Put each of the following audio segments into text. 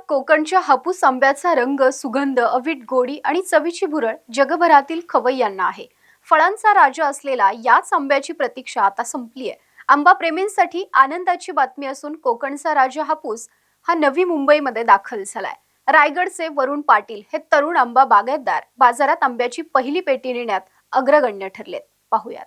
कोकणच्या हापूस आंब्याचा रंग, सुगंध, अवीट गोडी आणि चवीची भुरळ जगभरातील खवय्यांना आहे. फळांचा राजा असलेला याच आंब्याची प्रतीक्षा आता संपली आहे. आंबा प्रेमींसाठी आनंदाची बातमी असून कोकणचा राजा हापूस हा नवी मुंबईमध्ये दाखल झालाय. रायगडचे वरुण पाटील हे तरुण आंबा बागायतदार बाजारात आंब्याची पहिली पेटी नेण्यात अग्रगण्य ठरलेत. पाहूयात.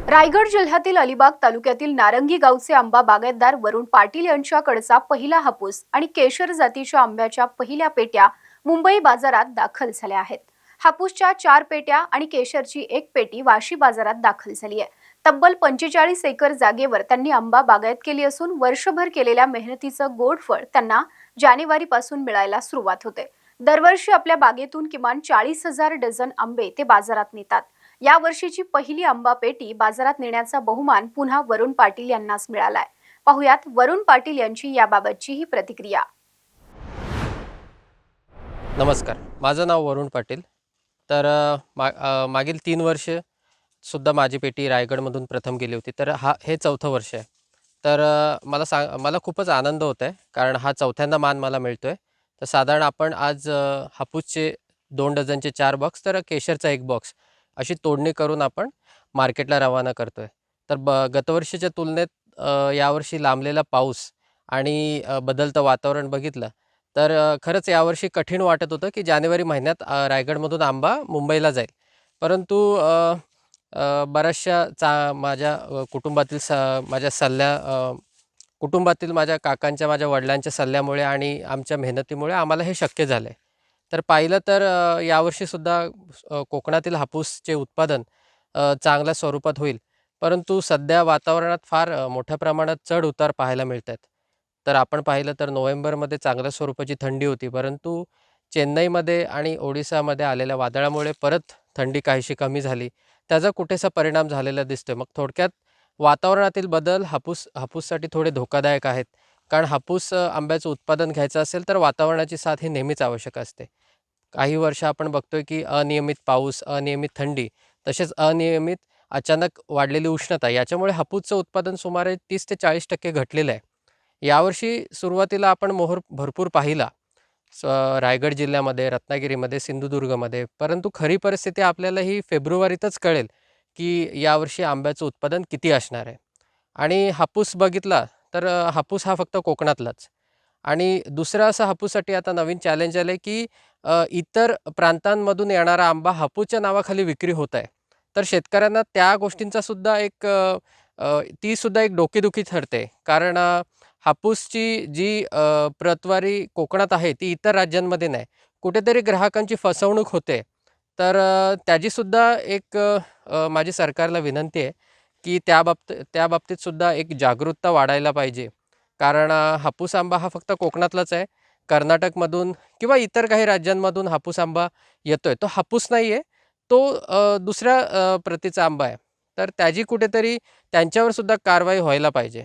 रायगड जिल्ह्यातील अलिबाग तालुक्यातील नारंगी गावचे आंबा बागायतदार वरुण पाटील यांच्याकडचा पहिला हापूस आणि केशर जातीच्या आंब्याच्या पहिल्या पेट्या मुंबई बाजारात दाखल झाल्या आहेत. हापूसच्या 4 पेट्या आणि केशरची 1 पेटी वाशी बाजारात दाखल झाली आहे. तब्बल 45 एकर जागेवर त्यांनी आंबा बागायत केली असून वर्षभर केलेल्या मेहनतीचं गोड फळ त्यांना जानेवारीपासून मिळायला सुरुवात होते. दरवर्षी आपल्या बागेतून किमान 40,000 डझन आंबे ते बाजारात नेतात. या वर्षीची पहिली आंबा पेटी बाजारात नेण्याचा बहुमान पुन्हा वरुण पाटील यांनाच मिळालाय. पाहुयात वरुण पाटील यांची याबाबतची ही प्रतिक्रिया. नमस्कार, माझं नाव वरुण पाटील. तर मागील 3 वर्ष सुद्धा माझी पेटी रायगडमधून प्रथम गेली होती. तर हे 4थं वर्ष आहे. तर मला खूपच आनंद होत आहे, कारण हा 4थ्यांदा मान मला मिळतो आहे. तर साधारण आपण आज हापूसचे 2 डझनचे 4 बॉक्स, तर केशरचा 1 बॉक्स अशी तोडणी करून आपण मार्केटला रवाना करतो आहे. तर गतवर्षीच्या तुलनेत यावर्षी लांबलेला पाऊस आणि बदलतं वातावरण बघितलं तर खरंच यावर्षी कठीण वाटत होतं, की जानेवारी महिन्यात रायगडमधून आंबा मुंबईला जाईल. परंतु बऱ्याचशा माझ्या कुटुंबातील कुटुंबातील माझ्या काकांच्या, माझ्या वडिलांच्या सल्ल्यामुळे आणि आमच्या मेहनतीमुळे आम्हाला हे शक्य झालं आहे. तर पाहिलं तर यावर्षीसुद्धा कोकणातील हापूसचे उत्पादन चांगल्या स्वरूपात होईल. परंतु सध्या वातावरणात फार मोठ्या प्रमाणात चढ-उतार पाहायला मिळत आहेत. तर आपण पाहिलं तर नोव्हेंबरमध्ये चांगल्या स्वरूपाची थंडी होती, परंतु चेन्नईमध्ये आणि ओडिसामध्ये आलेल्या वादळामुळे परत थंडी काहीशी कमी झाली. त्याचा कुठेसा परिणाम झालेला दिसतोय. मग थोडक्यात वातावरणातील बदल हापूससाठी थोडे धोकादायक आहेत. कारण हापूस आंब्याचं उत्पादन घ्यायचं असेल तर वातावरणाची साथ ही नेहमीच आवश्यक असते. काही वर्ष आपण बघतोय की अनियमित पाऊस, अनियमित थंडी, तसेच अनियमित अचानक वाढलेली उष्णता याच्यामुळे हापूसचं उत्पादन सुमारे 30 ते 40% घटलेलं आहे. यावर्षी सुरुवातीला आपण मोहर भरपूर पाहिला रायगड जिल्ह्यामध्ये, रत्नागिरीमध्ये, सिंधुदुर्गमध्ये. परंतु खरी परिस्थिती आपल्याला ही फेब्रुवारीतच कळेल, की यावर्षी आंब्याचं उत्पादन किती असणार आहे. आणि हापूस बघितला तर हापूस हा फक्त कोकणातलाच. आणि दुसरं असं हापूससाठी आता नवीन चॅलेंज आलं आहे, की इतर प्रांतांमधून येणारा आंबा हापूसच्या नावाखाली विक्री होत आहे. तर शेतकऱ्यांना त्या गोष्टींचा सुद्धा ती सुद्धा एक डोकेदुखी ठरते. कारण हापूसची जी प्रतवारी कोकणात आहे ती इतर राज्यांमध्ये नाही. कुठेतरी ग्राहकांची फसवणूक होते. तर त्याचीसुद्धा माझी सरकारला विनंती आहे, की त्या बाबतीत सुद्धा एक जागरूकता वाढायला पाहिजे. कारण हापूस आंबा हा फक्त कोकणातलाच आहे. कर्नाटकमधून किंवा इतर काही राज्यांमधून हापूस आंबा येतोय. तो हापूस नाही आहे. तो दुसऱ्या प्रतीचा आंबा आहे. तर त्याची कुठेतरी त्यांच्यावर सुद्धा कारवाई व्हायला पाहिजे.